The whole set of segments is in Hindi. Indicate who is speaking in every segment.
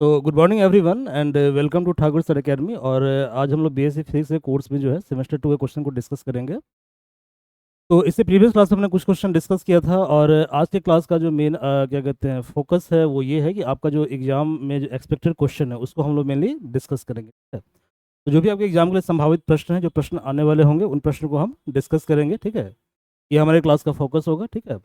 Speaker 1: तो good morning everyone and welcome to Thakur sir academy. और आज हम लोग बीएससी फिजिक्स के कोर्स में जो है सेमेस्टर 2 के क्वेश्चन को डिस्कस करेंगे। तो इससे प्रीवियस क्लास में हमने कुछ क्वेश्चन डिस्कस किया था और आज के क्लास का जो मेन क्या कहते हैं फोकस है वो ये है कि आपका जो एग्जाम में जो एक्सपेक्टेड क्वेश्चन है उसको हम लोग मेनली डिस्कस करेंगे, ठीक है। तो जो भी आपके एग्जाम के लिए संभावित प्रश्न है, जो प्रश्न आने वाले होंगे उन प्रश्नों को हम डिस्कस करेंगे, ठीक है। ये हमारे क्लास का फोकस होगा, ठीक है।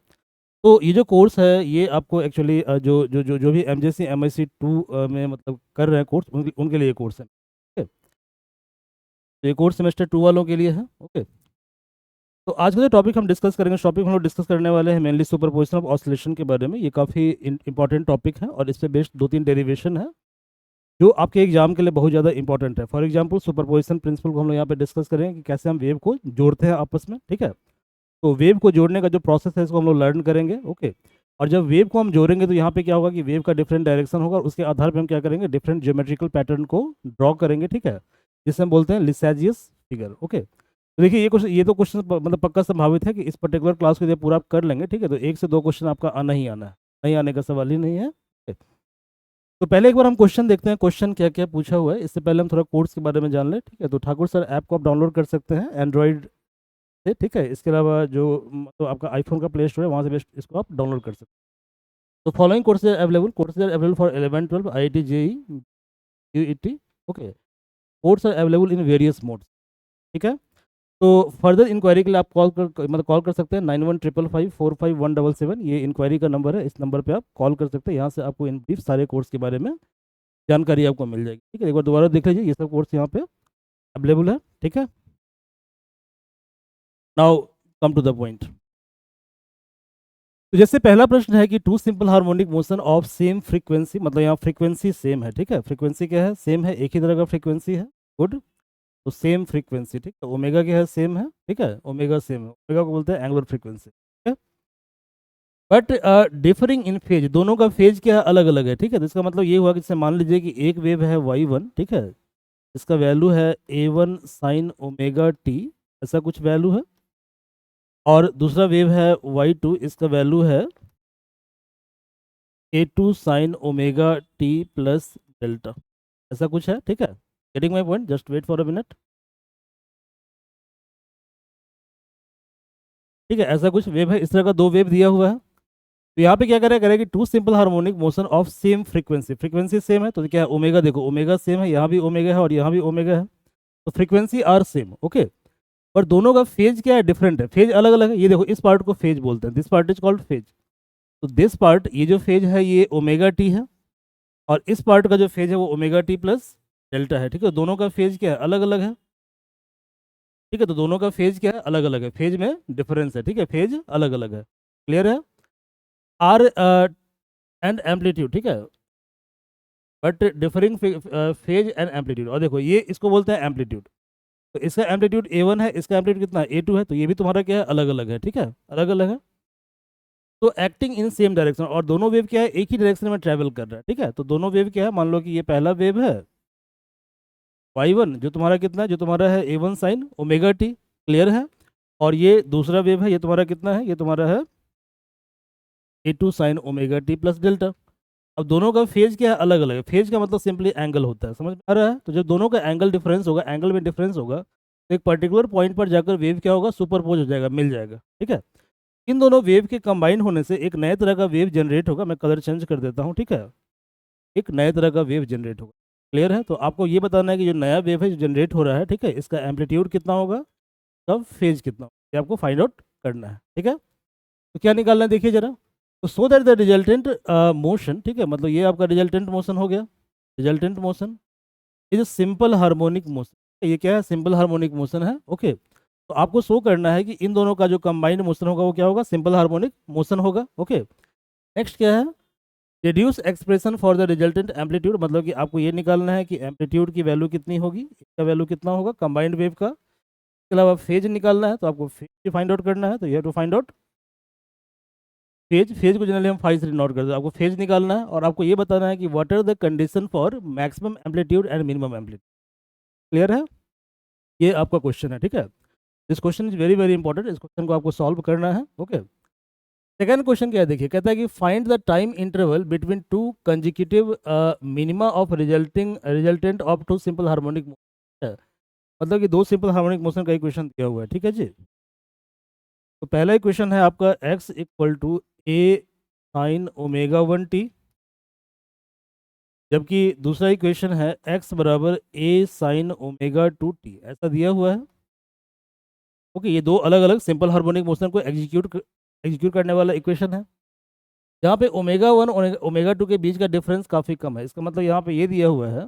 Speaker 1: तो ये जो कोर्स है ये आपको एक्चुअली जो भी एमजेसी एमआईसी 2 में मतलब कर रहे हैं कोर्स उनके लिए कोर्स है, ठीक है। तो ये कोर्स सेमेस्टर 2 वालों के लिए है, ओके। तो आज का जो टॉपिक हम डिस्कस करेंगे, टॉपिक हम लोग डिस्कस करने वाले हैं मेनली सुपरपोजिशन ऑफ ऑसिलेशन के बारे में। ये काफ़ी इंपॉर्टेंट टॉपिक है और इस पे बेस्ड 2-3 डेरिवेशन है जो आपके एग्जाम के लिए बहुत ज़्यादा इंपॉर्टेंट है। फॉर एग्जाम्पल सुपरपोजिशन प्रिंसिपल को हम लोग यहाँ पे डिस्कस करेंगे कि कैसे हम वेव को जोड़ते हैं आपस में, ठीक है। तो वेव को जोड़ने का जो प्रोसेस है इसको हम लोग लर्न करेंगे, ओके। और जब वेव को हम जोड़ेंगे तो यहाँ पे क्या होगा कि वेव का डिफरेंट डायरेक्शन होगा और उसके आधार पे हम क्या करेंगे, डिफरेंट ज्योमेट्रिकल पैटर्न को ड्रॉ करेंगे, ठीक है, जिसे हम बोलते हैं लिसैजियस फिगर, ओके। तो देखिए ये तो क्वेश्चन मतलब पक्का संभावित है कि इस पर्टिकुलर क्लास को जब पूरा आप कर लेंगे, ठीक है, तो 1 से 2 क्वेश्चन आपका आना ही आना है, नहीं आने का सवाल ही नहीं है, ठीक है। तो पहले एक बार हम क्वेश्चन देखते हैं, क्वेश्चन क्या क्या पूछा हुआ है। इससे पहले हम थोड़ा कोर्स के बारे में जान लें, ठीक है। तो ठाकुर सर ऐप को आप डाउनलोड कर सकते हैं एंड्रॉइड से, ठीक है। इसके अलावा जो तो आपका आईफोन का प्ले स्टोर है वहाँ से भी इसको आप डाउनलोड कर सकते हैं। तो following courses are available for 11-12 IIT JEE UET, okay. Course are available in various modes, ठीक है। तो फर्दर इंक्वायरी के लिए आप कॉल कर सकते हैं 9155545177। ये इंक्वायरी का नंबर है, इस नंबर पे आप कॉल कर सकते हैं। यहाँ से आपको इन ब्रीफ सारे कोर्स के बारे में जानकारी आपको मिल जाएगी, ठीक है। एक बार दोबारा देख लीजिए, ये सब कोर्स यहाँ पे अवेलेबल है, ठीक है। Now come to the point. तो जैसे पहला प्रश्न है कि two simple harmonic motion of same frequency, मतलब यहाँ फ्रीक्वेंसी सेम है, ठीक है। फ्रीक्वेंसी क्या है, सेम है, एक ही तरह का फ्रीक्वेंसी है, गुड। तो सेम फ्रीक्वेंसी, ठीक है। ओमेगा क्या है, सेम है, ठीक है, ओमेगा सेम है, ओमेगा को बोलते हैं एंगुलर फ्रीक्वेंसी, ठीक है। बट डिफरिंग इन फेज, दोनों का फेज क्या है, अलग अलग है, ठीक है। तो इसका मतलब ये हुआ कि जैसे मान लीजिए कि एक वेव है y1, ठीक है, इसका वैल्यू है a1 साइन ओमेगा टी, ऐसा कुछ वैल्यू है। और दूसरा वेव है y2, इसका वैल्यू है a2 sine omega T plus delta, ऐसा कुछ है, ठीक है। Getting my point, just wait for a minute, ठीक है। ऐसा कुछ वेव है, इस तरह का दो वेव दिया हुआ है। तो यहाँ पे क्या करेगा कि two simple harmonic motion of same frequency, frequency same है तो क्या है, ओमेगा, देखो ओमेगा सेम है, यहाँ भी ओमेगा है और यहाँ भी ओमेगा है, तो फ्रीक्वेंसी आर सेम, ओके। पर दोनों का फेज क्या है, डिफरेंट है, फेज अलग अलग है। ये देखो इस पार्ट को फेज बोलते हैं, this part is called phase. तो दिस पार्ट, ये जो फेज है ये ओमेगा टी है, और इस पार्ट का जो फेज है वो ओमेगा टी प्लस डेल्टा है, ठीक है। दोनों का फेज क्या है, अलग अलग है, ठीक है। तो दोनों का फेज क्या है, अलग अलग है, फेज में डिफरेंस है, ठीक है, फेज अलग अलग है, क्लियर है। आर एंड एम्पलीट्यूड, ठीक है, but differing phase and amplitude. और देखो ये इसको बोलते हैं एम्पलीट्यूड, तो इसका एम्पलीट्यूड A1 है, इसका एम्पलीट्यूड कितना है, A2 है, तो ये भी तुम्हारा क्या है, अलग अलग है, ठीक है, अलग अलग है। तो एक्टिंग इन सेम डायरेक्शन, और दोनों वेव क्या है, एक ही डायरेक्शन में ट्रैवल कर रहा है, ठीक है। तो दोनों वेव क्या है, मान लो कि ये पहला वेव है y1 जो तुम्हारा कितना है, जो तुम्हारा है a1 sine omega T, clear है। और ये दूसरा वेव है, ये तुम्हारा कितना है, ये तुम्हारा है a2 sine omega T plus delta. अब दोनों का फेज क्या है, अलग अलग है। फेज का मतलब सिंपली एंगल होता है, समझ में आ रहा है। तो जब दोनों का एंगल डिफरेंस होगा, एंगल में डिफरेंस होगा, तो एक पर्टिकुलर पॉइंट पर जाकर वेव क्या होगा, सुपरपोज हो जाएगा, मिल जाएगा, ठीक है। इन दोनों वेव के कंबाइन होने से एक नए तरह का वेव जनरेट होगा। मैं कलर चेंज कर देता हूँ, ठीक है। एक नए तरह का वेव जनरेट होगा, क्लियर है। तो आपको ये बताना है कि जो नया वेव है जो जनरेट हो रहा है, ठीक है, इसका एम्पलीट्यूड कितना होगा, तब फेज कितना होगा, ये आपको फाइंड आउट करना है, ठीक है। तो क्या निकालना है, देखिए जरा। तो so that the resultant motion, ठीक है, मतलब ये आपका रिजल्टेंट मोशन हो गया। Resultant motion is simple harmonic motion, ये क्या है, सिंपल हार्मोनिक मोशन है, ओके। तो आपको शो करना है कि इन दोनों का जो कंबाइंड मोशन होगा वो क्या होगा, सिंपल हार्मोनिक मोशन होगा, ओके। नेक्स्ट क्या है, reduce expression for the resultant amplitude, मतलब कि आपको ये निकालना है कि एम्पलीट्यूड की वैल्यू कितनी होगी, इसका वैल्यू कितना होगा कंबाइंड वेव का। इसके अलावा फेज निकालना है, तो आपको फेज फाइंड आउट करना है, तो you have to find out phase. Phase को जनरली हम फाइव से नोट करते हैं, आपको फेज निकालना है और आपको ये बताना है कि what are the condition for maximum amplitude and minimum amplitude, clear है। ये आपका क्वेश्चन है, ठीक है। This question is very very important, इस क्वेश्चन को आपको सॉल्व करना है, ओके। सेकंड क्वेश्चन क्या है देखिए, कहता है कि find the time interval between two consecutive minima of resultant of two simple harmonic motion. मतलब कि दो सिंपल हार्मोनिक मोशन का इक्वेशन दिया हुआ है, ठीक है जी। तो पहला इक्वेशन है आपका x equal to A sine omega 1t, जबकि दूसरा इक्वेशन है x बराबर ए साइन ओमेगा 2t, ऐसा दिया हुआ है। ओके, ये दो अलग अलग सिंपल हार्मोनिक मोशन को एग्जीक्यूट करने वाला इक्वेशन है। यहाँ पे ओमेगा 1 और ओमेगा 2 के बीच का डिफरेंस काफ़ी कम है, इसका मतलब यहाँ पे ये दिया हुआ है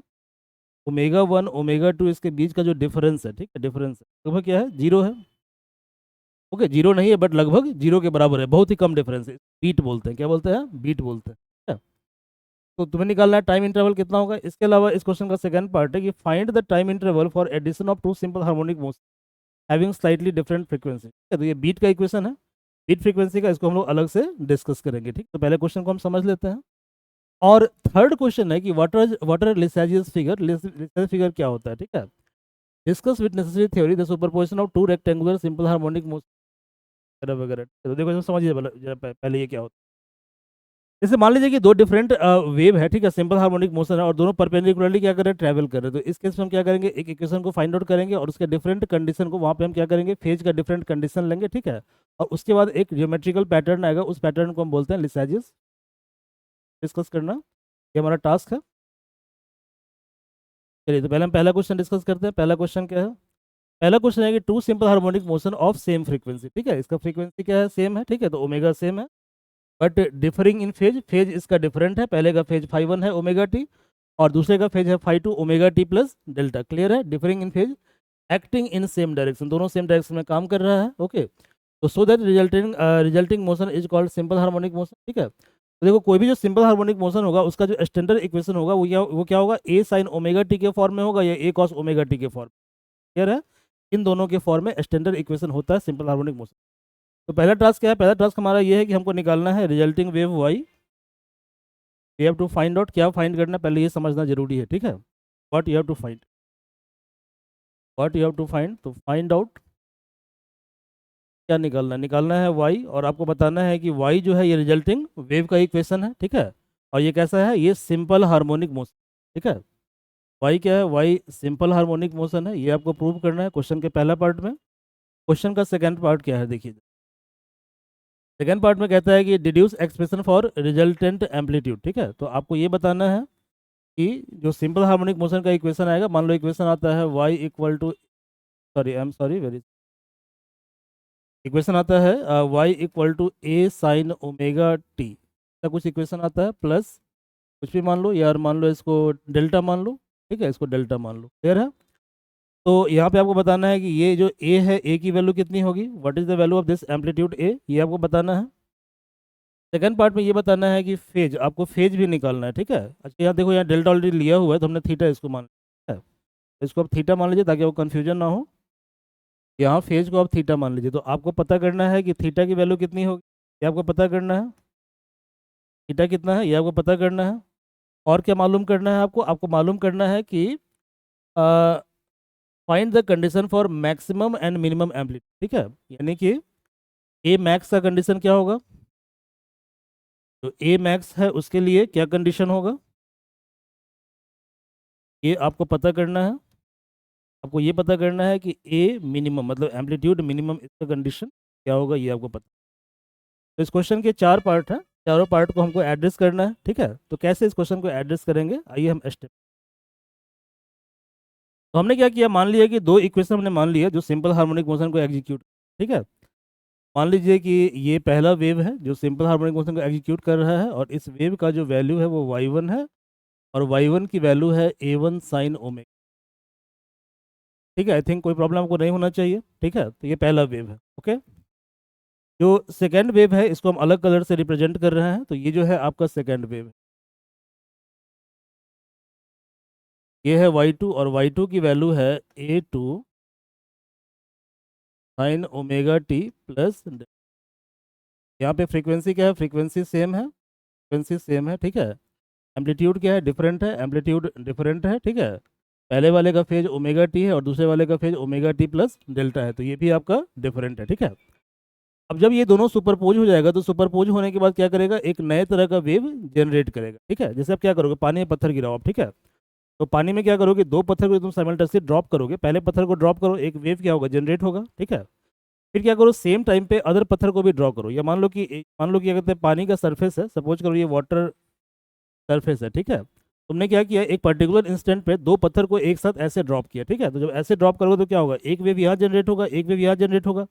Speaker 1: ओमेगा 1 ओमेगा 2 इसके बीच का जो डिफरेंस है, ठीक है, डिफरेंस लगभग क्या है, जीरो है। ओके, जीरो नहीं है बट लगभग जीरो के बराबर है, बहुत ही कम डिफरेंस है। बीट बोलते हैं, क्या बोलते हैं, बीट बोलते हैं, ठीक है। तो तुम्हें निकालना है टाइम इंटरवल कितना होगा। इसके अलावा इस क्वेश्चन का सेकंड पार्ट है कि find the time interval for addition of two simple harmonic motion having slightly different frequency, ठीक है। तो ये बीट का इक्वेशन है, बीट फ्रीक्वेंसी का, इसको हम लोग अलग से डिस्कस करेंगे, ठीक। तो पहले क्वेश्चन को हम समझ लेते हैं। और थर्ड क्वेश्चन है कि वाटर लिसाजियस फिगर, लिसाजियस फिगर क्या होता है, ठीक है। Discuss with necessary theory the superposition of two rectangular simple harmonic motion वगैरह वगैरह। तो देखो इसमें समझिए जरा पहले ये क्या होता है। जैसे मान लीजिए कि दो डिफरेंट वेव है, ठीक है, सिंपल हार्मोनिक मोशन है, और दोनों परपेंडिकुलरली क्या कर रहे हैं, ट्रैवल कर रहे हैं। तो इस केस में हम क्या करेंगे, एक इक्वेशन को फाइंड आउट करेंगे और उसके डिफरेंट कंडीशन को वहाँ पे हम क्या करेंगे, फेज का डिफरेंट कंडीशन लेंगे, ठीक है। और उसके बाद एक ज्योमेट्रिकल पैटर्न आएगा, उस पैटर्न को हम बोलते हैं लिसाजियस, डिस्कस करना, ये हमारा टास्क है। चलिए, तो पहले हम पहला क्वेश्चन डिस्कस करते हैं। पहला क्वेश्चन क्या है, पहला क्वेश्चन है कि two simple harmonic motion of same frequency, ठीक है। इसका फ्रीक्वेंसी क्या है, सेम है, ठीक है, तो ओमेगा सेम है, but differing in phase, phase इसका डिफरेंट है। पहले का फेज फाई 1 है ओमेगा टी, और दूसरे का फेज है phi 2 omega T plus delta. Clear है, differing in phase, acting in same direction, दोनों सेम डायरेक्शन में काम कर रहा है। ओके, तो so that resulting motion is called simple harmonic motion, ठीक है। तो देखो, कोई भी जो सिंपल हार्मोनिक मोशन होगा उसका जो स्टैंडर्ड इक्वेशन होगा वो क्या होगा, ए साइन ओमेगा टी के फॉर्म में होगा या ए कॉस ओमेगा टी के फॉर्म। क्लियर है, इन दोनों के फॉर्म में स्टैंडर्ड इक्वेशन होता है सिंपल हार्मोनिक मोशन। तो पहला टास्क क्या है, पहला टास्क हमारा ये है कि हमको निकालना है resulting wave y. We have to find out, क्या फाइंड करना है पहले ये समझना जरूरी है, ठीक है। What you have to find, what you have to find, तो फाइंड आउट क्या निकालना है, निकालना है वाई, और आपको बताना है कि वाई जो है ये रिजल्टिंग वेव का इक्वेशन है, ठीक है। और ये कैसा है, ये सिंपल हार्मोनिक मोशन, ठीक है। वाई क्या है, वाई सिंपल हार्मोनिक मोशन है, ये आपको प्रूव करना है क्वेश्चन के पहला पार्ट में। क्वेश्चन का सेकंड पार्ट क्या है देखिए, सेकंड पार्ट में कहता है कि deduce expression for resultant amplitude, ठीक है। तो आपको ये बताना है कि जो सिंपल हार्मोनिक मोशन का इक्वेशन आएगा, मान लो इक्वेशन आता है y equal to, sorry I am sorry very, equation आता है y equal to A sine omega t, ऐसा कुछ इक्वेशन आता है, प्लस कुछ भी मान लो यार, मान लो इसको डेल्टा मान लो, ठीक है, इसको डेल्टा मान लो। क्लियर है, तो यहाँ पे आपको बताना है कि ये जो a है, a की वैल्यू कितनी होगी, what is the value of this amplitude a, ये आपको बताना है। सेकंड पार्ट में ये बताना है कि फेज, आपको फेज भी निकालना है, ठीक है। अच्छा, यहाँ देखो, यहाँ डेल्टा ऑलरेडी लिया हुआ है, तो हमने थीटा इसको मान लिया है, इसको आप थीटा मान लीजिए ताकि वो कन्फ्यूजन ना हो। यहाँ फेज को आप थीटा मान लीजिए, तो आपको पता करना है कि थीटा की वैल्यू कितनी होगी, ये आपको पता करना है। थीटा कितना है ये आपको पता करना है। और क्या मालूम करना है आपको, आपको मालूम करना है कि find the condition for maximum and minimum amplitude, ठीक है। यानी कि ए मैक्स का कंडीशन क्या होगा, तो ए मैक्स है उसके लिए क्या कंडीशन होगा, ये आपको पता करना है। आपको ये पता करना है कि ए मिनिमम मतलब एम्पलीट्यूड मिनिमम, इसका कंडीशन क्या होगा, ये आपको पता। तो इस क्वेश्चन के चार पार्ट हैं, चारों पार्ट को हमको एड्रेस करना है, ठीक है। तो कैसे इस क्वेश्चन को एड्रेस करेंगे, आइए हम स्टेप। तो हमने क्या किया, मान लिया कि दो इक्वेशन हमने मान लिया जो सिंपल हार्मोनिक मोशन को एग्जीक्यूट, ठीक है। मान लीजिए कि ये पहला वेव है जो सिंपल हार्मोनिक मोशन को एग्जीक्यूट कर रहा है, और इस वेव का जो वैल्यू है वो y1 है, और y1 की वैल्यू है a1 साइन ओमेगा, ठीक है। आई थिंक कोई प्रॉब्लम आपको नहीं होना चाहिए, ठीक है। तो ये पहला वेव है, ओके। जो सेकेंड वेव है इसको हम अलग कलर से रिप्रेजेंट कर रहे हैं, तो ये जो है आपका सेकेंड वेव है, ये है y2, और y2 की वैल्यू है a2 sine omega T plus, यहाँ पे फ्रीक्वेंसी क्या है, फ्रीक्वेंसी सेम है, फ्रीक्वेंसी सेम है, ठीक है। एम्पलीट्यूड क्या है, डिफरेंट है, एम्पलीट्यूड डिफरेंट है, ठीक है। पहले वाले का फेज ओमेगा टी है और दूसरे वाले का phase omega T plus delta है, तो ये भी आपका डिफरेंट है, ठीक है। अब जब ये दोनों सुपरपोज हो जाएगा तो सुपरपोज होने के बाद क्या करेगा, एक नए तरह का वेव जनरेट करेगा। ठीक है, जैसे आप क्या करोगे, पानी में पत्थर गिराओ आप, ठीक है, तो पानी में क्या करोगे, दो पत्थर को तुम साइमल्टेनियसली ड्रॉप करोगे, पहले पत्थर को ड्रॉप करो, एक वेव क्या होगा, जनरेट होगा। ठीक है, फिर क्या करो, सेम टाइम पे अदर पत्थर को भी ड्रॉ करो, या मान लो कि क्या कहते हैं, पानी का सरफेस है, सपोज करो ये वाटर सरफेस है। ठीक है, तुमने क्या किया, एक पर्टिकुलर इंस्टेंट पे दो पत्थर को एक साथ ऐसे ड्रॉप किया। ठीक है, तो जब ऐसे ड्रॉप करोगे तो क्या होगा, एक वेव यहाँ जनरेट होगा, एक वेव यहाँ जनरेट होगा,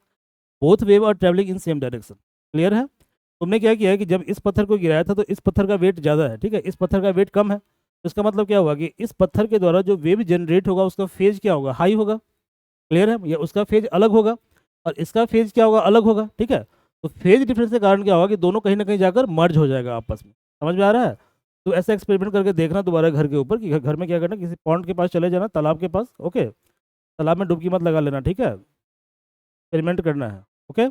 Speaker 1: both wave are travelling in same direction. Clear है। तुमने क्या किया है कि जब इस पत्थर को गिराया था तो इस पत्थर का वेट ज़्यादा है, ठीक है, इस पत्थर का वेट कम है, तो इसका मतलब क्या होगा कि इस पत्थर के द्वारा जो वेव जनरेट होगा उसका फेज क्या होगा, हाई होगा। क्लियर है, या उसका फेज अलग होगा, और इसका फेज क्या होगा, अलग होगा। ठीक है, तो फेज डिफरेंस के कारण क्या होगा कि दोनों कहीं ना कहीं जाकर मर्ज हो जाएगा आपस में। समझ में आ रहा है। तो ऐसा एक्सपेरिमेंट करके देखना दोबारा घर के ऊपर, कि घर में क्या करना, किसी पॉन्ड के पास चले जाना, तालाब के पास। ओके, तालाब में डुबकी मत लगा लेना, ठीक है, एक्सपेरिमेंट करना है। ओके,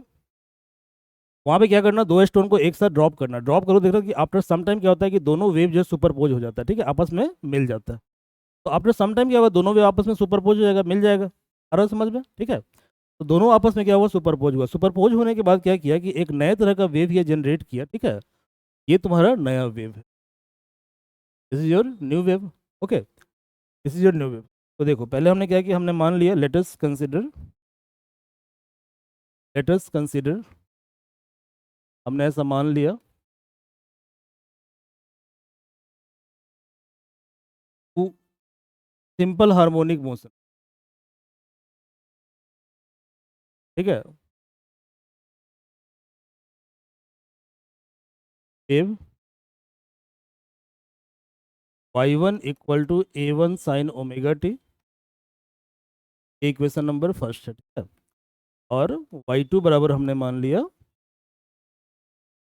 Speaker 1: वहाँ पे क्या करना, दो स्टोन को एक साथ ड्रॉप करना, ड्रॉप करो, देखना कि आफ्टर सम टाइम क्या होता है कि दोनों वेव जो है सुपरपोज हो जाता है। ठीक है, आपस में मिल जाता है। तो आफ्टर सम टाइम क्या होगा, दोनों वेव आपस में सुपरपोज हो जाएगा, मिल जाएगा। आ रहा है समझ में। ठीक है, तो दोनों आपस में क्या हुआ, सुपरपोज हुआ। सुपरपोज होने के बाद क्या किया कि एक नए तरह का वेव ये जनरेट किया। ठीक है, ये तुम्हारा नया वेव है, this is your new wave. Okay, this is your new wave. तो देखो, पहले हमने क्या किया, हमने मान लिया, लेट अस कंसिडर हमने ऐसा मान लिया, सिंपल हार्मोनिक मोशन। ठीक है, wave y1 equal to a1 sine omega t, equation number first है। ठीक है, और y2 बराबर हमने मान लिया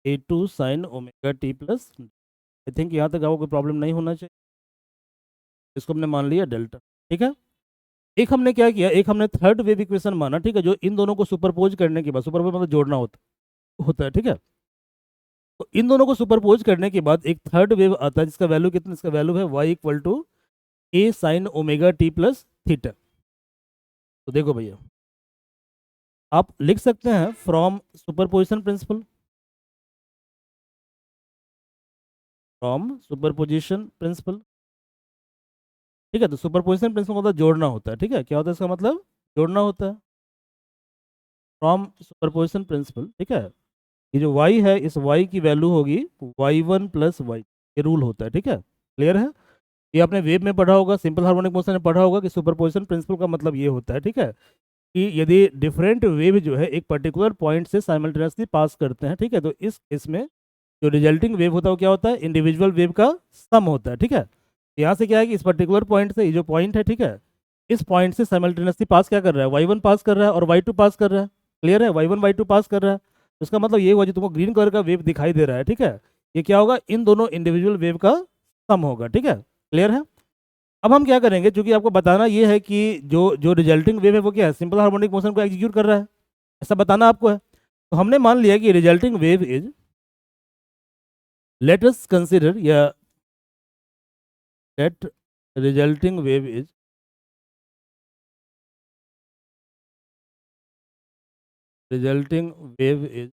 Speaker 1: a2 sine omega T plus, I think यहाँ तक आपको कोई प्रॉब्लम नहीं होना चाहिए। इसको हमने मान लिया डेल्टा। ठीक है, एक हमने क्या किया, एक हमने थर्ड वेव इक्वेशन माना। ठीक है, जो इन दोनों को सुपरपोज करने के बाद, सुपरपोज मतलब जोड़ना होता है। ठीक है, तो इन दोनों को सुपरपोज करने के बाद एक थर्ड वेव आता है जिसका वैल्यू कितना, इसका वैल्यू है y equal to a sine omega T plus theta. तो देखो भैया, आप लिख सकते हैं फ्रॉम सुपरपोजिशन प्रिंसिपल। ठीक है, तो सुपरपोजिशन प्रिंसिपल मतलब जोड़ना होता है। ठीक है, क्या होता है इसका मतलब, जोड़ना होता है, फ्रॉम सुपरपोजिशन प्रिंसिपल। ठीक है, ये जो y है, इस y की वैल्यू होगी y1 प्लस वाई, ये रूल होता है। ठीक है, क्लियर है। ये आपने वेव में पढ़ा होगा, सिंपल हार्मोनिक मोशन में पढ़ा होगा कि सुपरपोजिशन प्रिंसिपल का मतलब ये होता है। ठीक है, कि यदि डिफरेंट वेव जो है एक पर्टिकुलर पॉइंट से साइमल्टेनियसली पास करते हैं, ठीक है, तो इस केस में जो रिजल्टिंग वेव होता है वो क्या होता है, इंडिविजुअल वेव का सम होता है। ठीक है, यहाँ से क्या है कि इस पर्टिकुलर पॉइंट से, ये जो पॉइंट है, ठीक है, इस पॉइंट से साइमल्टेनियसली पास क्या कर रहा है, y1 पास कर रहा है और y2 पास कर रहा है। क्लियर है, y1 y2 पास कर रहा है, तो इसका मतलब ये हुआ जो तुमको ग्रीन कलर का वेव दिखाई दे रहा है। ठीक है, ये क्या होगा, इन दोनों इंडिविजुअल वेव का सम होगा। ठीक है, क्लियर है। अब हम क्या करेंगे, क्योंकि आपको बताना ये है कि जो जो रिजल्टिंग वेव है वो क्या है, सिंपल हार्मोनिक मोशन को एग्जीक्यूट कर रहा है, ऐसा बताना आपको है। तो हमने मान लिया कि resulting wave is, let us consider, या let resulting wave is resulting wave is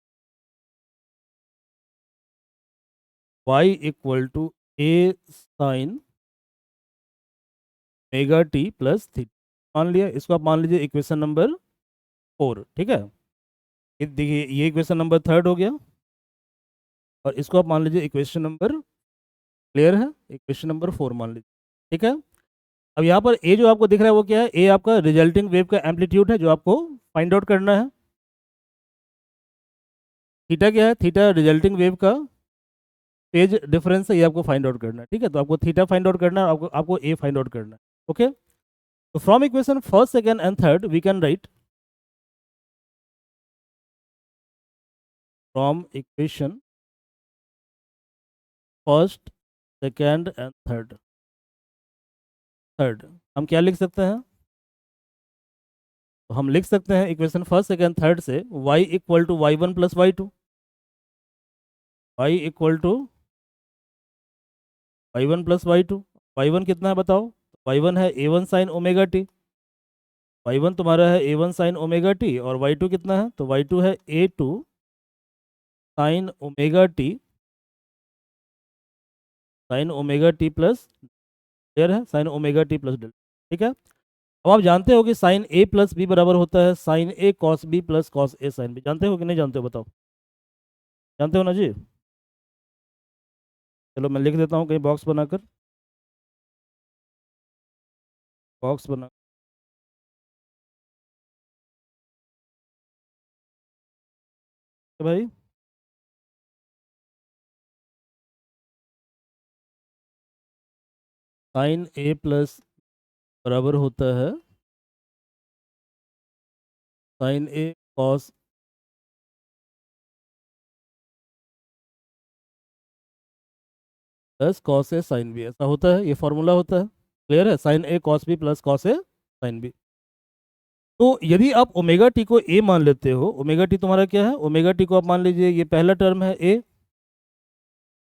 Speaker 1: y equal to a sine omega t plus theta. मान लिया, इसको आप मान लीजिए इक्वेशन नंबर 4। ठीक है, ये देखिए, ये इक्वेशन नंबर थर्ड हो गया, और इसको आप मान लीजिए इक्वेशन नंबर, क्लियर है, इक्वेशन नंबर 4 मान लीजिए। ठीक है, अब यहाँ पर ए जो आपको दिख रहा है वो क्या है, ए आपका रिजल्टिंग वेव का एम्पलीट्यूड है जो आपको फाइंड आउट करना है। थीटा क्या है, थीटा रिजल्टिंग वेव का फेज डिफरेंस है, ये आपको फाइंड आउट करना है। ठीक है, तो आपको थीटा फाइंड आउट करना है, आपको ए फाइंड आउट करना है। ओके, तो from equation first, second and third we can write, from equation first, second and third हम क्या लिख सकते हैं, तो हम लिख सकते हैं इक्वेशन फर्स्ट, सेकेंड, थर्ड से y equal to y1 plus y2, y equal to y1 plus y2। y1 कितना है बताओ, y1 है a1 sine omega T, y1 तुम्हारा है a1 साइन ओमेगा टी, और y2 कितना है, तो y2 है a2 sine omega t, sine omega T plus, clear है, sine omega T plus delta, ठीक है। अब आप जानते हो कि साइन ए प्लस बी बराबर होता है साइन ए कॉस बी प्लस कॉस ए साइन बी, जानते हो कि नहीं जानते हो बताओ, जानते हो ना जी। चलो मैं लिख देता हूँ कहीं बॉक्स बनाकर, बॉक्स बना भाई, साइन ए प्लस बराबर होता है साइन ए कॉस प्लस कॉस ए साइन बी, ऐसा होता है, ये फॉर्मूला होता है, क्लियर है, साइन ए कॉस बी प्लस कॉस ए साइन बी। तो यदि आप ओमेगा टी को ए मान लेते हो, ओमेगा टी तुम्हारा क्या है, ओमेगा टी को आप मान लीजिए ये पहला टर्म है ए,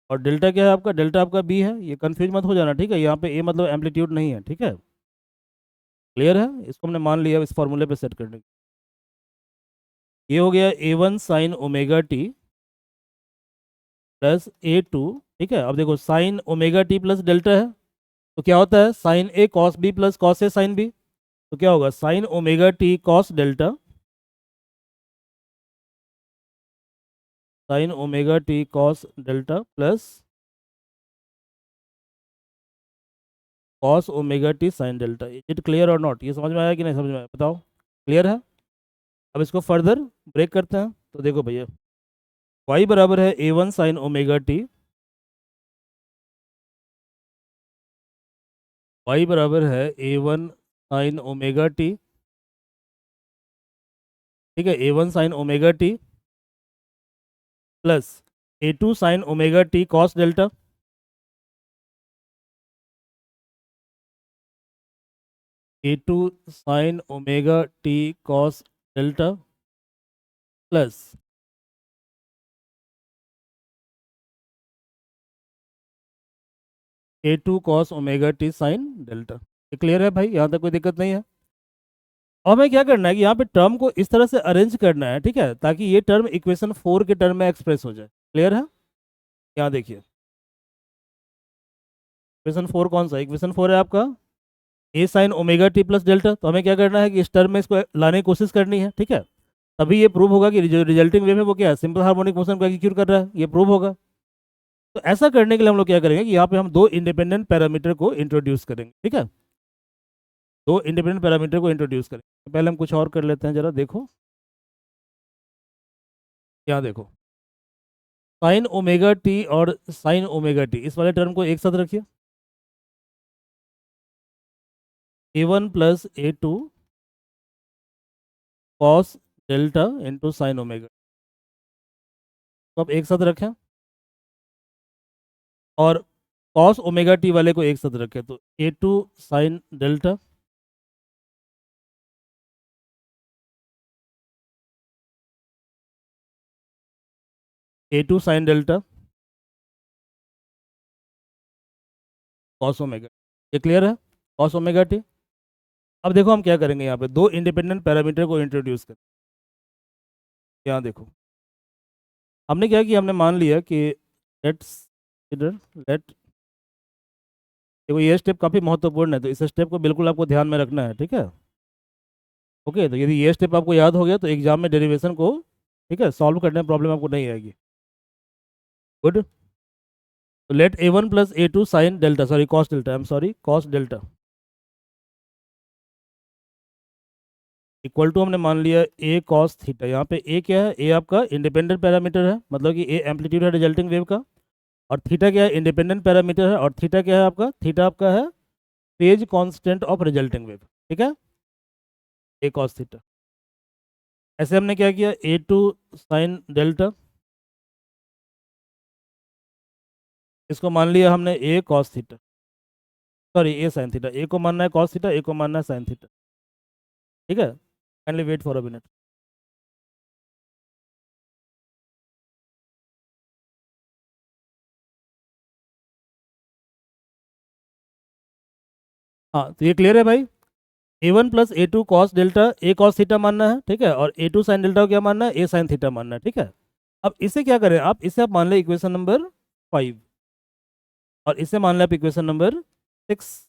Speaker 1: और डेल्टा क्या है आपका, डेल्टा आपका बी है, ये कंफ्यूज मत हो जाना, ठीक है, यहाँ पे ए मतलब एम्पलीट्यूड नहीं है, ठीक है, क्लियर है, इसको हमने मान लिया इस फॉर्मूले पे सेट करने के। ये हो गया a one sine omega T plus A two, ठीक है। अब देखो sine omega T plus delta है, तो क्या होता है साइन ए कॉस बी प्लस कॉस ए साइन बी, तो क्या होगा sine omega t cos delta, sine omega t cos delta plus cos omega t sine delta. Is it clear और नॉट, ये समझ में आया कि नहीं समझ में आया बताओ, क्लियर है। अब इसको फर्दर ब्रेक करते हैं, तो देखो भैया y बराबर है a one sine omega t, y बराबर है a one sine omega t, ठीक है, a one sine omega T plus A two sine omega t cos delta, a two sine omega t cos delta plus A two cos omega t sine delta. ये क्लियर है भाई, यहाँ तक कोई दिक्कत नहीं है। और हमें क्या करना है कि यहाँ पे टर्म को इस तरह से अरेंज करना है, ठीक है, ताकि ये टर्म इक्वेशन 4 के टर्म में एक्सप्रेस हो जाए, क्लियर है। यहाँ देखिए इक्वेशन 4 कौन सा, इक्वेशन 4 है आपका a sine omega T plus delta, तो हमें क्या करना है कि इस टर्म में इसको लाने की कोशिश करनी है, ठीक है, तभी ये प्रूव होगा कि जो रिजल्टिंग वेव है वो क्या है, सिंपल हार्मोनिक मोशन को एग्जीक्यूट कर रहा है, ये प्रूव होगा। तो ऐसा करने के लिए हम लोग क्या करेंगे कि यहाँ पे हम दो इंडिपेंडेंट पैरामीटर को इंट्रोड्यूस करेंगे, ठीक है, दो इंडिपेंडेंट पैरामीटर को इंट्रोड्यूस करेंगे। पहले हम कुछ और कर लेते हैं, जरा देखो, यहाँ देखो साइन ओमेगा टी और साइन ओमेगा टी, इस वाले टर्म को एक साथ रखिए, a one plus A two cos delta into sine omega, तो आप एक साथ रखें, और कॉस ओमेगा टी वाले को एक साथ रखें, तो a two sine delta a two sine delta cos omega, ये क्लियर है, कॉस ओमेगा टी। अब देखो हम क्या करेंगे, यहाँ पे दो इंडिपेंडेंट पैरामीटर को इंट्रोड्यूस करें। यहाँ देखो हमने क्या किया, हमने मान लिया कि लेट्स इधर लेट, देखो ये स्टेप काफ़ी महत्वपूर्ण है, तो इस स्टेप को बिल्कुल आपको ध्यान में रखना है, ठीक है। ओके, तो यदि ये स्टेप आपको याद हो गया तो एग्जाम में डेरिवेशन को, ठीक है, सॉल्व करने में प्रॉब्लम आपको नहीं आएगी। गुड, तो let a one plus A two sine delta, sorry cos delta, I am sorry cos delta, equal to हमने मान लिया ए कॉस थीटा। यहाँ पे ए क्या है, ए आपका इंडिपेंडेंट पैरामीटर है, मतलब कि ए एम्पलीट्यूड है रिजल्टिंग वेव का, और थीटा क्या है, इंडिपेंडेंट पैरामीटर है, और थीटा क्या है आपका, थीटा आपका है phase constant of resulting wave, ठीक है, ए कॉस थीटा। ऐसे हमने क्या किया, ए टू साइन डेल्टा, इसको मान लिया हमने ए cos theta, sorry A sine theta, ए को मानना है कॉस थीटा, ए को मानना है साइन थीटा, ठीक है, kindly wait for a minute. हाँ तो ये क्लियर है भाई, A one plus A two cos delta, A cos theta मानना है, ठीक है, और ए टू साइन डेल्टा को क्या मानना है, ए साइन थीटा मानना है, ठीक है। अब इसे क्या करें आप, इसे आप मान लें इक्वेशन नंबर 5 और इसे मान लें आप इक्वेशन नंबर 6।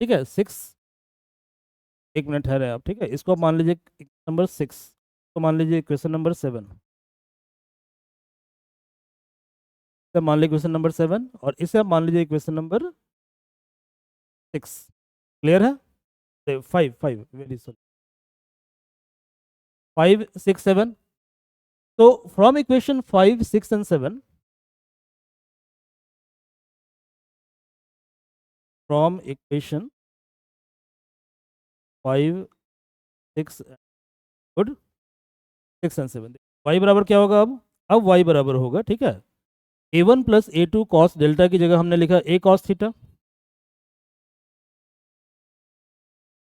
Speaker 1: ठीक है 6, एक मिनट ठहरे आप, ठीक है इसको आप मान लीजिए नंबर 6, तो मान लीजिए इक्वेशन नंबर 7, इसे मान लीजिए इक्वेशन नंबर 7 और इसे आप मान लीजिए इक्वेशन नंबर 6। क्लियर है? 5 वेरी सॉरी, 5 6 7। तो from equation 5 6 and 7, from equation 5 6, good, 6 and 7, y बराबर क्या होगा अब वाई बराबर होगा, ठीक है, a1 plus a2 cos delta की जगह हमने लिखा a cos theta,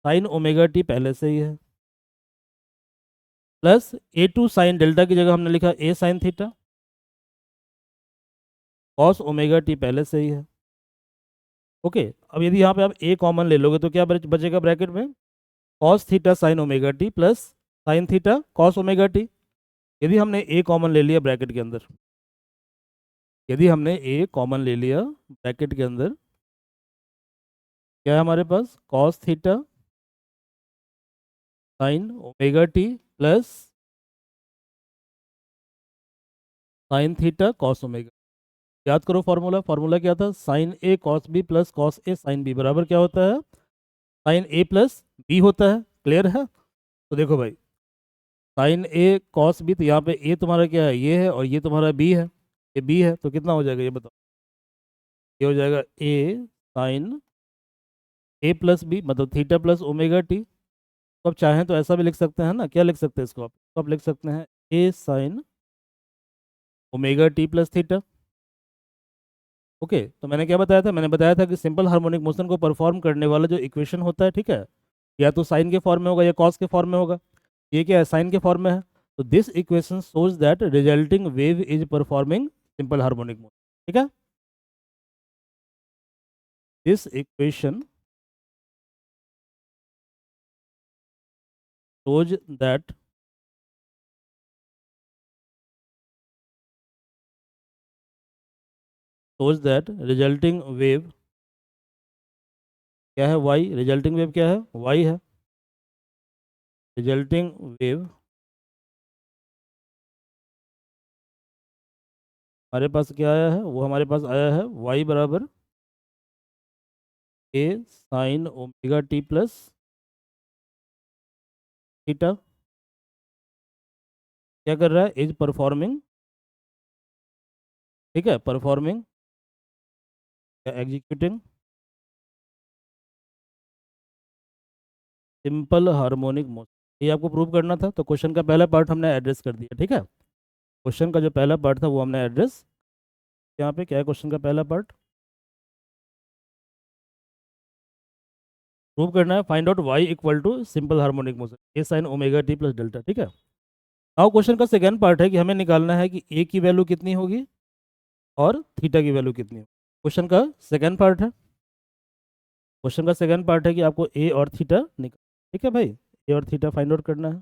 Speaker 1: sine omega T पहले से ही है, प्लस a2 साइन डेल्टा की जगह हमने लिखा a sign theta, cos omega T पहले से ही है। ओके, अब यदि यहाँ पे आप a कॉमन ले लोगे तो क्या बचेगा ब्रैकेट में, cos theta sine omega T plus sine theta cos omega T. यदि हमने a कॉमन ले लिया ब्रैकेट के अंदर, यदि हमने a कॉमन ले लिया ब्रैकेट के अंदर, क्या है हमारे पास, cos theta sine omega T plus sine theta cos omega. याद करो फॉर्मूला, फॉर्मूला क्या था, साइन ए कॉस बी प्लस कॉस ए साइन बी बराबर क्या होता है, साइन ए प्लस बी होता है। क्लियर है? तो देखो भाई, साइन ए कॉस बी, तो यहाँ पे ए तुम्हारा क्या है, ये है, और ये तुम्हारा बी है, ये बी है, तो कितना हो जाएगा ये बताओ, ये हो जाएगा ए साइन ए प्लस बी, मतलब थीटा प्लस ओमेगा टी। तो आप चाहें तो ऐसा भी लिख सकते हैं ना, क्या लिख सकते हैं इसको आप, तो आप लिख सकते हैं A sine omega T plus theta. Okay, तो मैंने क्या बताया था, मैंने बताया था कि सिंपल हार्मोनिक मोशन को परफॉर्म करने वाला जो इक्वेशन होता है, ठीक है, या तो साइन के फॉर्म में होगा या कॉस के फॉर्म में होगा। ये क्या है, साइन के फॉर्म में है, तो this equation shows that resulting wave is performing simple harmonic motion. ठीक है, this equation shows that resulting wave क्या है, वाई, रिजल्टिंग वेव क्या है, वाई है, रिजल्टिंग वेव हमारे पास क्या आया है, वो हमारे पास आया है वाई बराबर A sine omega T plus theta. क्या कर रहा है, इज परफॉर्मिंग, ठीक है, परफॉर्मिंग या एग्जीक्यूटिंग सिंपल हार्मोनिक मोशन। ये आपको प्रूव करना था, तो क्वेश्चन का पहला पार्ट हमने एड्रेस कर दिया। ठीक है, क्वेश्चन का जो पहला पार्ट था वो हमने एड्रेस, यहाँ पे क्या है क्वेश्चन का पहला पार्ट, प्रूव करना है, find out y equal to simple harmonic motion a sine omega T plus delta. ठीक है, नाउ क्वेश्चन का सेकंड पार्ट है कि हमें निकालना है कि ए की वैल्यू कितनी होगी और थीटा की वैल्यू कितनी होगी। क्वेश्चन का सेकंड पार्ट है, क्वेश्चन का सेकंड पार्ट है कि आपको ए और थीटा निकाल, ठीक है भाई, ए और थीटा फाइंड आउट करना है।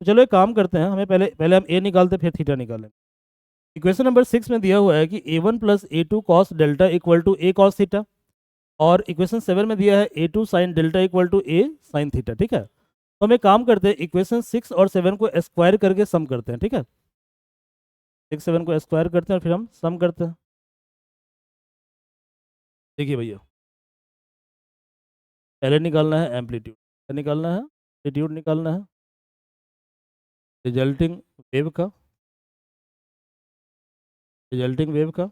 Speaker 1: तो चलो एक काम करते हैं, हमें पहले पहले हम ए निकालते फिर थीटा निकालें। इक्वेशन नंबर 6 में दिया हुआ है कि a1 plus A two cos delta equal to a cos theta, और इक्वेशन 7 में दिया है a2 sine delta equal to A sine theta. ठीक है, तो हम एक काम करते हैं, इक्वेशन 6 और 7 को स्क्वायर करके सम करते हैं। ठीक है, 6 7 को स्क्वायर करते हैं और फिर हम सम करते हैं। देखिए भैया, पहले निकालना है एम्पलीट्यूड, क्या निकालना है, एम्पलीट्यूड निकालना है रिजल्टिंग वेव का, रिजल्टिंग वेव का,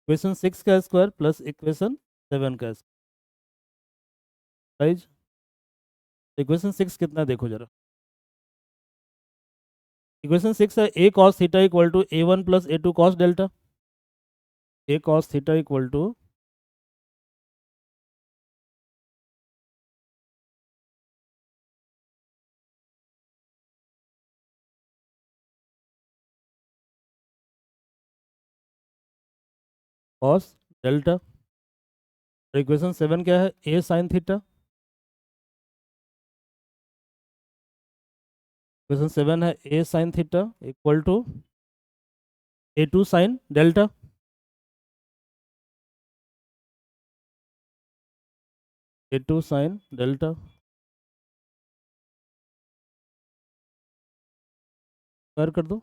Speaker 1: इक्वेशन 6 का स्क्वायर प्लस इक्वेशन 7 का स्क्वायर। इक्वेशन 6 कितना है देखो जरा, इक्वेशन 6 है A cos theta equal to a1 plus A two cos delta, A cos theta equal to cos delta, equation 7 क्या है, ए साइन थीटा, इक्वेशन 7 है A sine theta equal to A2 sine delta, A2 sine delta कर दो।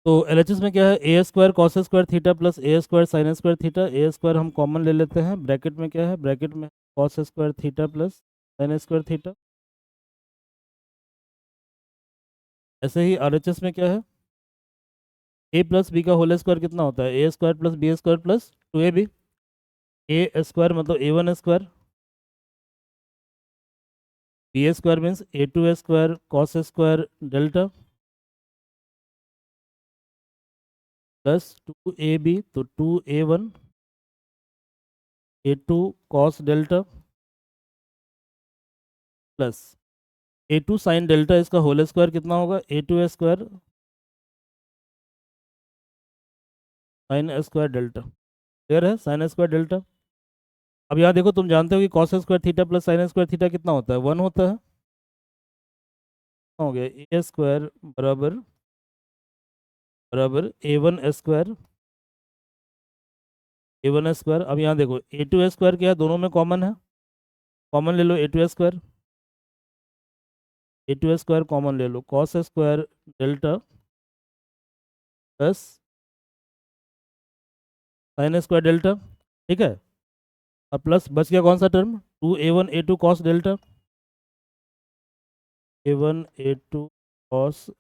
Speaker 1: तो LHS में क्या है, A square cos square theta plus A square sine square theta. A square हम कॉमन ले लेते हैं, ब्रैकेट में क्या है, ब्रैकेट में cos square theta plus sine square theta. ऐसे ही RHS में क्या है, ए प्लस बी का होल स्क्वायर कितना होता है, A square plus B square plus 2ab। A square मतलब A1 square, B square means A2 square cos square delta plus 2ab, तो 2a1 A2 cos delta plus A2 sine delta, इसका होल स्क्वायर कितना होगा, A2 square sine square delta. Clear है, साइन स्क्वायर डेल्टा। अब यहाँ देखो, तुम जानते हो कि cos square theta plus sine square theta कितना होता है, 1 होता है। हो गया ए स्क्वायर बराबर बराबर A1 स्क्वायर। अब यहाँ देखो A2 स्क्वायर क्या है, दोनों में कॉमन है, कॉमन ले लो A2 square, A2 square common ले लो, cos square delta plus sine square delta. ठीक है, अब प्लस बच गया कौन सा term, 2a1 A2 cos delta, A1 A2 cos.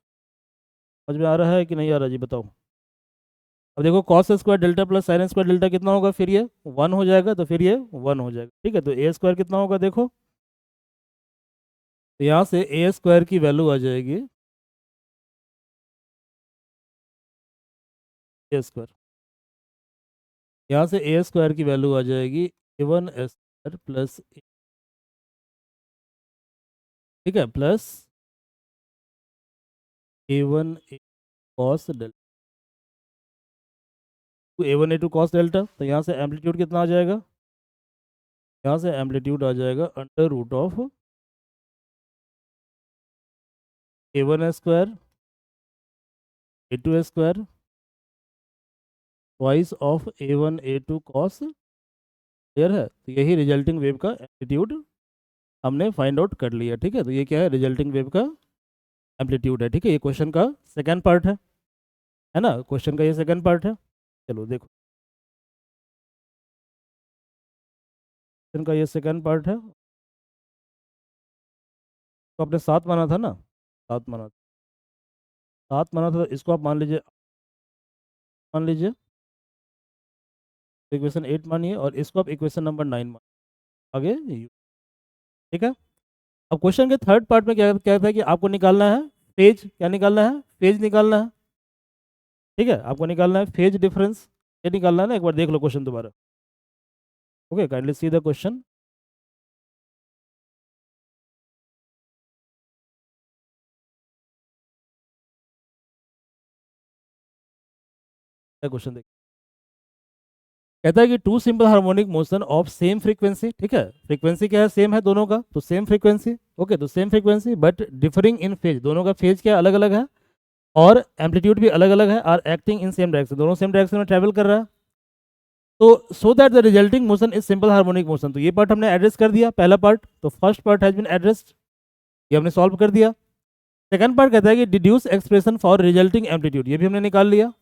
Speaker 1: समझ में आ रहा है कि नहीं आ रहा जी, बताओ। अब देखो cos square delta plus sine square delta कितना होगा, फिर ये 1 हो जाएगा, तो फिर ये 1 हो जाएगा। ठीक है, तो ए स्क्वायर कितना होगा देखो, तो यहाँ से ए स्क्वायर की वैल्यू आ जाएगी ए स्क्वायर, यहाँ से ए स्क्वायर की वैल्यू आ जाएगी A1 स्क्वायर प्लस, ठीक है, plus A1 cos delta, A1 A2 cos delta. तो यहाँ से एम्पलीट्यूड कितना आ जाएगा, यहाँ से एम्पलीट्यूड आ जाएगा under root of A1 square A2 square twice of A1 A2 cos. Clear है, तो यही रिजल्टिंग वेव का एम्पलीट्यूड हमने फाइंड आउट कर लिया। ठीक है, तो ये क्या है, रिजल्टिंग वेव का एम्पलीट्यूड है। ठीक है, ये क्वेश्चन का सेकंड पार्ट है ना, क्वेश्चन का ये सेकंड पार्ट है। चलो देखो, क्वेश्चन का ये सेकंड पार्ट है। तो आपने 7 माना था ना, 7 माना, 7 माना था, तो इसको आप मान लीजिए इक्वेशन 8 मानिए, और इसको आप इक्वेशन नंबर 9 मान आगे ठीक है। अब क्वेश्चन के थर्ड पार्ट में क्या कहता है कि आपको निकालना है फेज, क्या निकालना है, फेज निकालना है। ठीक है, आपको निकालना है फेज डिफरेंस, ये निकालना है ना, एक बार देख लो क्वेश्चन दोबारा। Okay, kindly see the question. Question देख, कहता है कि two simple harmonic motion of same frequency. ठीक है, फ्रीक्वेंसी क्या है, सेम है दोनों का, तो सेम फ्रीक्वेंसी। ओके, तो same frequency but differing in phase, दोनों का फेज क्या अलग अलग है, और एम्पलीट्यूड भी अलग अलग है, are acting in same direction, दोनों सेम डायरेक्शन में ट्रेवल कर रहा है। तो so that the resulting motion is simple harmonic motion, तो ये पार्ट हमने एड्रेस कर दिया, पहला पार्ट। तो first part has been addressed, ये हमने सॉल्व कर दिया। सेकंड पार्ट कहता है कि deduce expression for resulting amplitude, ये भी हमने निकाल लिया।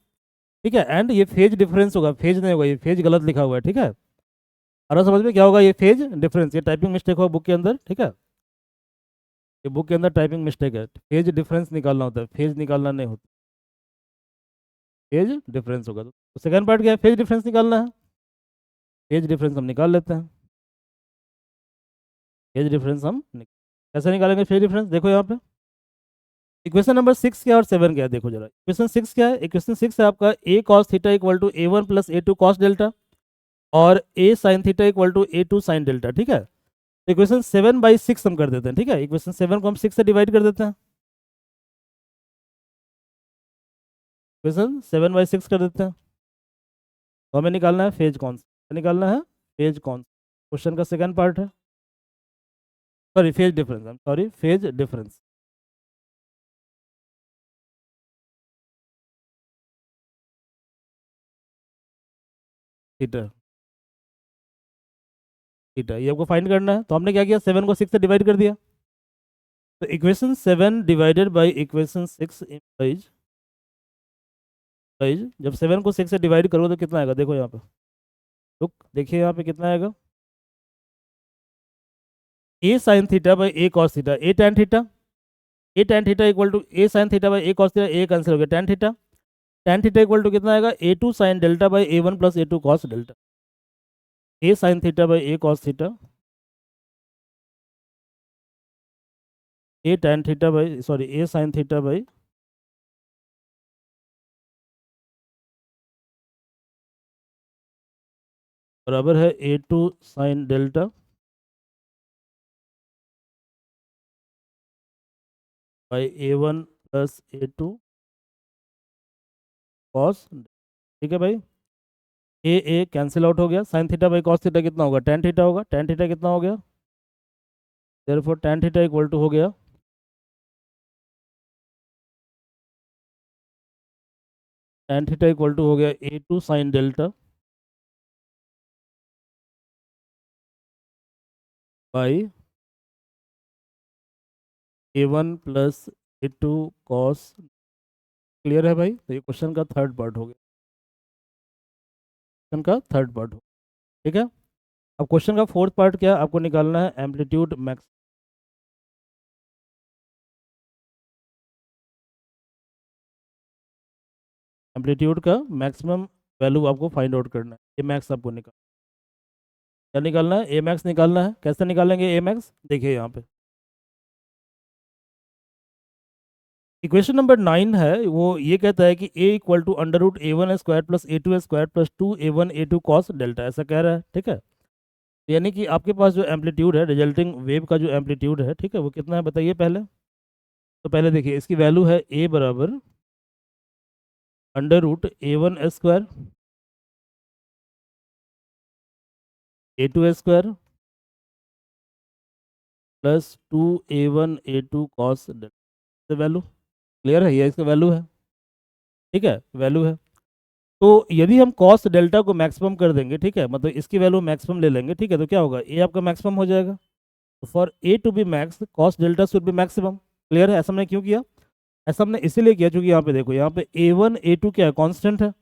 Speaker 1: ठीक है, एंड ये फेज डिफरेंस होगा, फेज नहीं होगा, ये फेज गलत लिखा हुआ है। ठीक है, और समझ में क्या होगा, ये फेज डिफरेंस, ये टाइपिंग मिस्टेक होगा बुक के अंदर। ठीक है, ये बुक के अंदर टाइपिंग मिस्टेक है, फेज डिफरेंस निकालना होता है, फेज निकालना नहीं होता, फेज डिफरेंस होगा। तो सेकंड पार्ट क्या है, फेज डिफरेंस निकालना है, फेज डिफरेंस हम निकाल लेते हैं। फेज डिफरेंस कैसे निकालेंगे फेज डिफरेंस, देखो यहाँ पे इक्वेशन नंबर 6 क्या और 7 क्या है, देखो जरा। इक्वेशन 6 क्या है, इक्वेशन 6 है आपका A cos theta equal to A1 plus A2 cos delta, और A sine theta equal to A2 sine delta. ठीक है, तो इक्वेशन 7/6 हम कर देते हैं। ठीक है, इक्वेशन 7 को हम 6 से डिवाइड कर देते हैं, इक्वेशन 7/6 कर देते हैं। तो हमें निकालना है फेज कौन सा, निकालना है फेज कौन सा, क्वेश्चन का सेकंड पार्ट है। Sorry phase difference, I am sorry, phase difference. Theta, theta ये आपको फाइंड करना है। तो हमने क्या किया, 7 को 6 से डिवाइड कर दिया। तो equation 7 divided by equation 6 implies, जब 7 को 6 से डिवाइड करोगे तो कितना आएगा, देखो यहाँ पे, लुक देखिए यहाँ पे कितना आएगा, A sine theta by A cos theta, A tan theta, A tan theta equal to A sine theta by A cos theta, A cancel हो गया, tan theta, tan theta equal to कितना आएगा, A two sine delta by A one plus A two cos delta, A sine theta by A cos theta, A tan theta by sorry A sine theta by बराबर है A two sine delta by A one plus A two cos, ठीक है भाई। ए कैंसिल आउट हो गया, sine theta by cos theta कितना होगा, टैन थीटा होगा, टैन थीटा कितना हो गया, therefore tan theta equal to हो गया टैन थीटा इक्वल टू हो गया A two sine delta by A one plus A two cos. Clear है भाई, तो ये क्वेश्चन का थर्ड पार्ट हो गया, क्वेश्चन का थर्ड पार्ट हो, ठीक है। अब क्वेश्चन का फोर्थ पार्ट क्या आपको निकालना है, एम्पलीट्यूड मैक्स, एम्पलीट्यूड का मैक्सिमम वैल्यू आपको फाइंड आउट करना है, ये मैक्स आपको निकाल, क्या निकालना है, ए मैक्स निकालना है। कैसे निकालेंगे ए मैक्स, देखिए यहाँ पे इक्वेशन नंबर 9 है, वो ये कहता है कि A equal to under root A one square plus A two square plus two A one A two cos delta, ऐसा कह रहा है, ठीक है। यानी कि आपके पास जो एम्पलीट्यूड है, रिजल्टिंग वेव का जो एम्पलीट्यूड है, ठीक है, वो कितना है बताइए पहले। तो पहले देखिए इसकी वैल्यू है ए बराबर अंडर रूट ए वन स्क्वायर ए टू स्क्वायर प्लस टू ए वन ए two cos delta, value clear है, ये इसका वैल्यू है, ठीक है, वैल्यू है। तो यदि हम कॉस डेल्टा को मैक्सिमम कर देंगे, ठीक है, मतलब इसकी वैल्यू मैक्सिमम ले लेंगे, ठीक है, तो क्या होगा, ए आपका मैक्सिमम हो जाएगा। तो for a to be max cos delta should be maximum. Clear है, ऐसा हमने क्यों किया, ऐसा हमने इसीलिए किया क्योंकि यहाँ पे देखो, यहाँ पे ए वन ए टू क्या है, कॉन्स्टेंट है,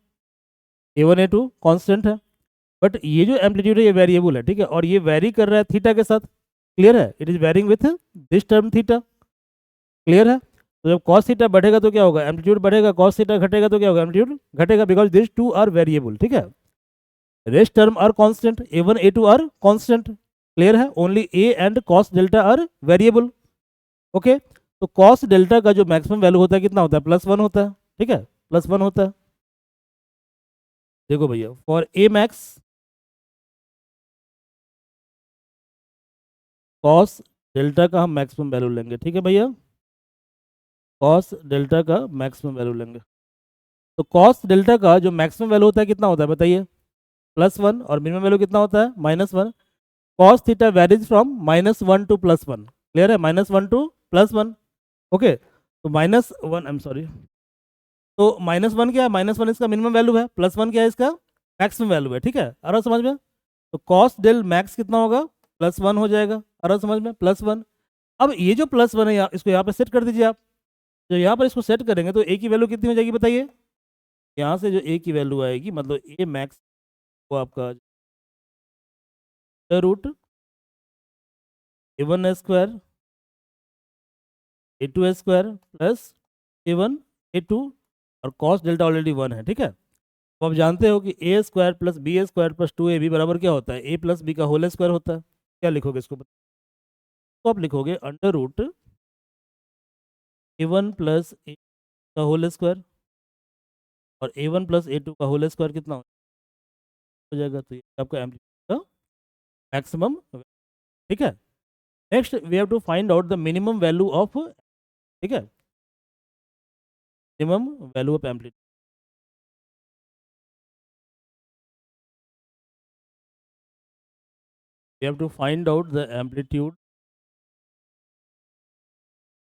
Speaker 1: a one A to constant है, बट ये जो एम्पलीट्यूड है ये वेरिएबल है, ठीक है, और ये वेरी कर रहा है थीटा के साथ। क्लियर है, it is varying with this term theta. Clear है, तो जब कॉस थीटा बढ़ेगा तो क्या होगा, एम्पलीट्यूड बढ़ेगा, कॉस थीटा घटेगा तो क्या होगा, एम्पलीट्यूड घटेगा, because this two are variable, ठीक है, rest term are constant, A one A two are constant. Clear है, only A and cos delta are variable. Okay, तो कॉस डेल्टा का जो मैक्सिमम वैल्यू होता है कितना होता है, प्लस वन होता है, ठीक है, प्लस वन होता है। देखो भैया for a max cos delta का हम मैक्सिमम वैल्यू लेंगे, ठीक है भैया, कॉस डेल्टा का मैक्सिमम वैल्यू लेंगे। तो कॉस डेल्टा का जो मैक्सिमम वैल्यू होता है कितना होता है बताइए, प्लस वन, और मिनिमम वैल्यू कितना होता है, minus one. Cos theta varies from minus one to plus one. Clear है, minus one to plus one. Okay, तो minus one, I am sorry, तो माइनस वन क्या है, माइनस वन इसका मिनिमम वैल्यू है, प्लस वन क्या है इसका मैक्सिमम वैल्यू है, ठीक है, आ रहा समझ में। तो कॉस डेल मैक्स कितना होगा, प्लस वन हो जाएगा, आ रहा समझ में, प्लस वन। अब ये जो प्लस वन है इसको यहाँ पे सेट कर दीजिए आप, जो यहाँ पर इसको सेट करेंगे तो ए की वैल्यू कितनी हो जाएगी बताइए, यहाँ से जो ए की वैल्यू आएगी, मतलब ए मैक्स को आपका root A one square A two square plus A one A two, और कॉस डेल्टा ऑलरेडी वन है, ठीक है। तो आप जानते हो कि A square plus B square plus two A B बराबर क्या होता है, ए प्लस बी का होल स्क्वायर होता है। क्या लिखोगे इसको, तो आप लिखोगे under root A one plus A का होल स्क्वायर और A one plus A to का होल स्क्वायर कितना हो जाएगा, तो ये आपका एम्पलीट्यूड का मैक्सिमम, ठीक है। Next we have to find out the minimum value of, ठीक है, minimum value of amplitude. We have to find out the amplitude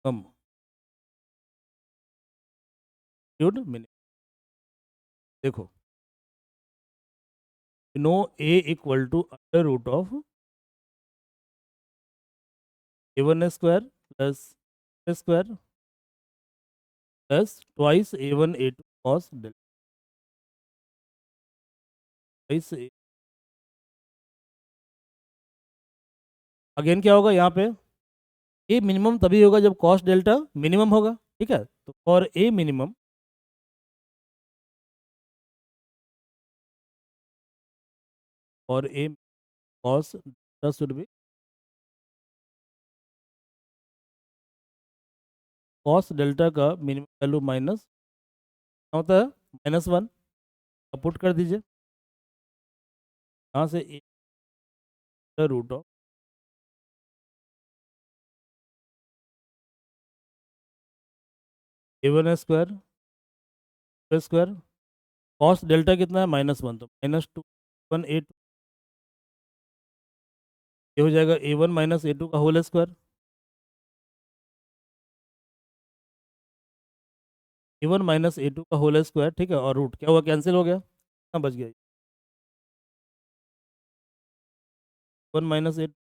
Speaker 1: come minimum. देखो no A equal to under root of A1 square plus square plus twice A1 A2 cos delta twice. Again क्या होगा यहाँ पे, ए मिनिमम तभी होगा जब कॉस्ट डेल्टा मिनिमम होगा, ठीक है। तो फॉर ए मिनिमम, और A cos delta should be cos delta का मिनिमम वैल्यू माइनस होता है -1। अब पुट कर दीजिए यहाँ से A root of A1 square square cos delta कितना है -1, तो -2 1 A2, ये हो जाएगा A1 माइनस A2 का whole square. A1 minus A2 का होल स्क्वायर, ठीक है। और रूट क्या हुआ, कैंसिल हो गया, कितना बच गया, 1 माइनस A2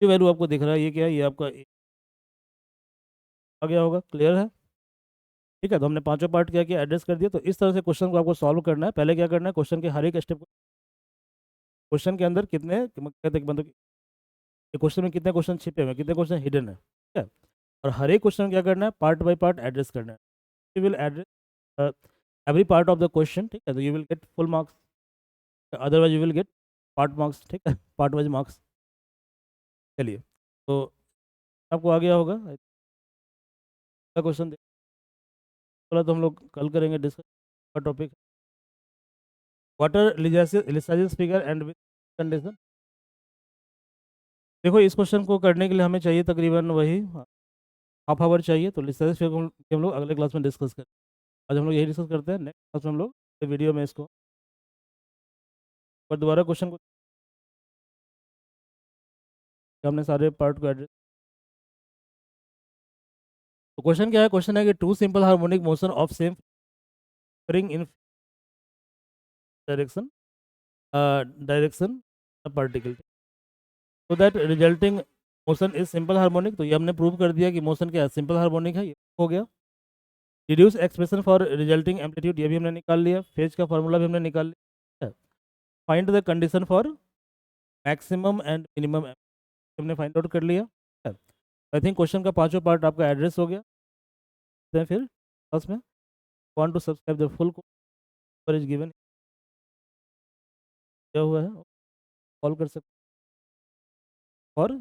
Speaker 1: की वैल्यू आपको दिख रहा है, ये क्या है, ये आपका आ गया होगा, क्लियर है। ठीक है, तो हमने पांचों पार्ट क्या किया, एड्रेस कर दिया। तो इस तरह से क्वेश्चन को आपको सॉल्व करना है। पहले क्या करना है, क्वेश्चन के हर एक स्टेप, क्वेश्चन के अंदर कितने कहते हैं, मतलब क्वेश्चन में कितने क्वेश्चन छिपे हुए हैं, कितने क्वेश्चन हिडन है, ठीक है। और हर एक क्वेश्चन क्या करना है, पार्ट बाय पार्ट एड्रेस करना है। You will address every part of the question, ठीक है, तो you will get full marks, otherwise you will get part marks, ठीक है, पार्ट वाइज मार्क्स। चलिए, तो आपको आ गया होगा क्वेश्चन, बोला तो हम लोग कल करेंगे डिस्कस का topic, water Lissajous figure and with condition. देखो इस क्वेश्चन को करने के लिए हमें चाहिए तकरीबन वही हाफ आवर चाहिए। तो लिसाइज फिगर हम लोग अगले क्लास में डिस्कस करें। आज हम लोग यही डिस्कस करते हैं, नेक्स्ट क्लास में हम लोग वीडियो में इसको पर दोबारा क्वेश्चन को हमने सारे पार्ट को एड्रेस। तो क्वेश्चन क्या है, क्वेश्चन है कि two simple harmonic motion of same spring in direction direction particle, तो that resulting motion is simple harmonic. तो ये हमने प्रूव कर दिया कि मोशन क्या है, सिंपल हार्मोनिक है, ये हो गया। Reduce expression for resulting amplitude, ये भी हमने निकाल लिया। फेज का फॉर्मूला भी हमने निकाल लिया। Find the condition for maximum and minimum, हमने फाइंड आउट कर लिया। आई थिंक क्वेश्चन का पांचों पार्ट आपका एड्रेस हो गया। फिर क्लास में want to subscribe the full course is given, क्या हुआ है कॉल कर सकते, और